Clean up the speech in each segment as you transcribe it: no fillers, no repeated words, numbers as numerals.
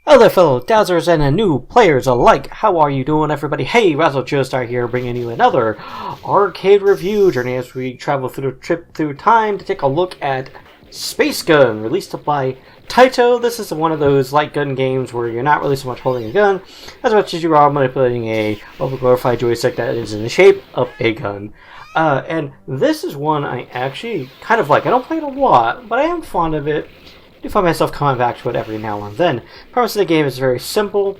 Hello there, fellow Dazzlers and new players alike. How are you doing, everybody? Hey, Razzle Joestar here, bringing you another arcade review journey as we travel through a trip through time to take a look at Space Gun, released by Taito. This is one of those light gun games where you're not really so much holding a gun as much as you are manipulating a over-glorified joystick that is in the shape of a gun. And this is one I actually kind of like. I don't play it a lot, but I am fond of it. I do find myself coming back to it every now and then. The premise of the game is very simple.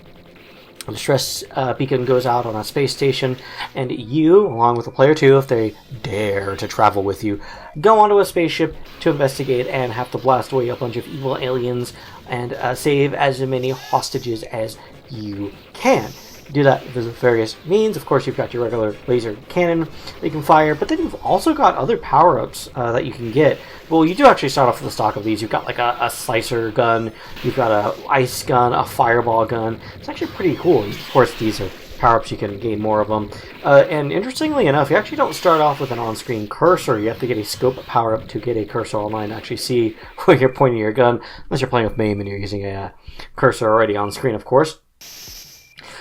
A distress beacon goes out on a space station, and you, along with the player 2, if they dare to travel with you, go onto a spaceship to investigate and have to blast away a bunch of evil aliens and save as many hostages as you can. Do that with various means. Of course, you've got your regular laser cannon that you can fire, but then you've also got other power-ups that you can get. Well, you do actually start off with a stock of these. You've got like a slicer gun, you've got a ice gun, a fireball gun. It's actually pretty cool. And of course, these are power-ups, you can gain more of them. And interestingly enough, you actually don't start off with an on-screen cursor. You have to get a scope power-up to get a cursor online to actually see where you're pointing your gun, unless you're playing with MAME and you're using a cursor already on screen, of course.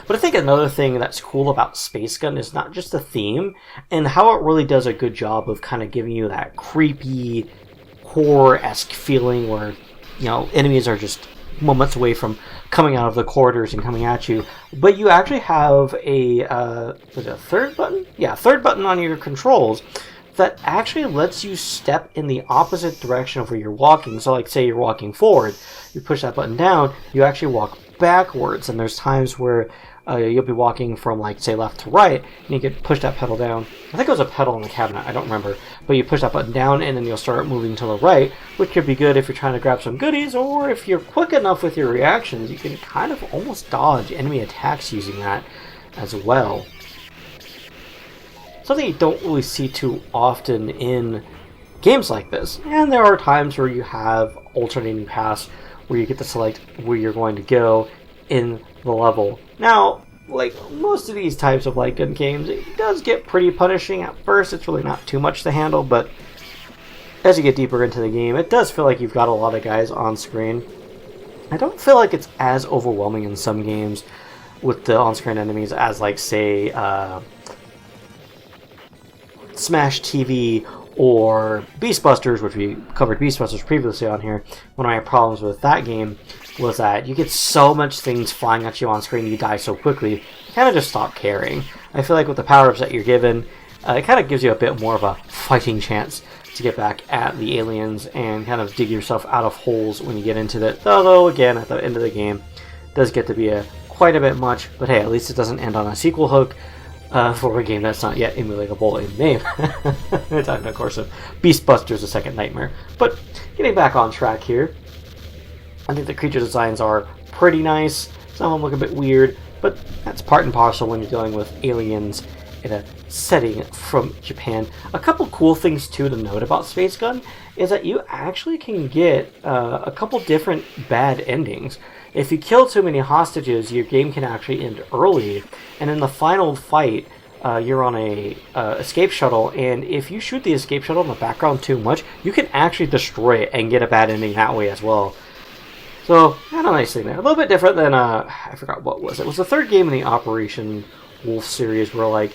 But I think another thing that's cool about Space Gun is not just the theme, and how it really does a good job of kind of giving you that creepy, horror-esque feeling where, you know, enemies are just moments away from coming out of the corridors and coming at you. But you actually have a third button? Yeah, third button on your controls that actually lets you step in the opposite direction of where you're walking. So like say you're walking forward, you push that button down, you actually walk backwards, and there's times where you'll be walking from, like, say, left to right, and you can push that pedal down. I think it was a pedal in the cabinet, I don't remember. But you push that button down, and then you'll start moving to the right, which could be good if you're trying to grab some goodies, or if you're quick enough with your reactions, you can kind of almost dodge enemy attacks using that as well. Something you don't really see too often in games like this. And there are times where you have alternating paths where you get to select where you're going to go in the level. Now, like most of these types of light gun games, it does get pretty punishing at first. It's really not too much to handle, but as you get deeper into the game, it does feel like you've got a lot of guys on screen. I don't feel like it's as overwhelming in some games with the on-screen enemies as, like, say, Smash TV or Beastbusters, which we covered Beastbusters previously on here. One of my problems with that game was that you get so much things flying at you on screen, you die so quickly, you kind of just stop caring. I feel like with the power-ups that you're given, it kind of gives you a bit more of a fighting chance to get back at the aliens and kind of dig yourself out of holes when you get into it. Although, again, at the end of the game, it does get to be quite a bit much, but hey, at least it doesn't end on a sequel hook for a game that's not yet emulatable in name. We're talking, of course, of Beastbusters: A Second Nightmare. But getting back on track here, I think the creature designs are pretty nice. Some of them look a bit weird, but that's part and parcel when you're dealing with aliens in a setting from Japan. A couple cool things, too, to note about Space Gun is that you actually can get a couple different bad endings. If you kill too many hostages, your game can actually end early, and in the final fight, you're on a escape shuttle, and if you shoot the escape shuttle in the background too much, you can actually destroy it and get a bad ending that way as well. So, kind of nice thing there. A little bit different than, I forgot what was it. It was the third game in the Operation Wolf series where, like,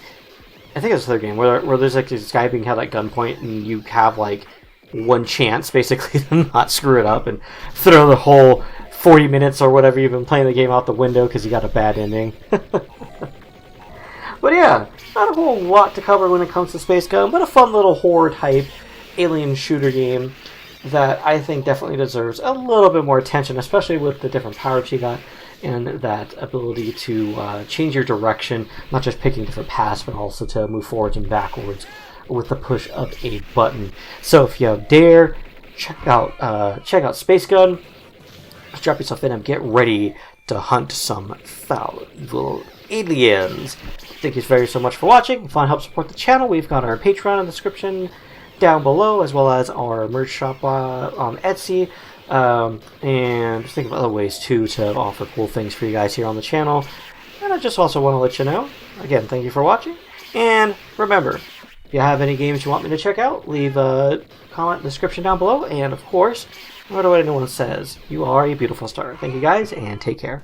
I think it was the third game, where there's, like, this guy being held at gunpoint, and you have, like, one chance, basically, to not screw it up and throw the whole 40 minutes or whatever you've been playing the game out the window because you got a bad ending. But yeah, not a whole lot to cover when it comes to Space Gun, but a fun little horror-type alien shooter game that I think definitely deserves a little bit more attention, especially with the different power-ups you got and that ability to change your direction, not just picking different paths, but also to move forwards and backwards with the push of a button. So if you dare, check out Space Gun, strap yourself in and get ready to hunt some foul, evil aliens. Thank you very so much for watching. If you want to help support the channel, we've got our Patreon in the description down below, as well as our merch shop on Etsy, and just think of other ways too to offer cool things for you guys here on the channel. And I just also want to let you know, again, thank you for watching, and remember, if you have any games you want me to check out, leave a comment in the description down below, and of course, no matter what anyone says, you are a beautiful star. Thank you guys, and take care.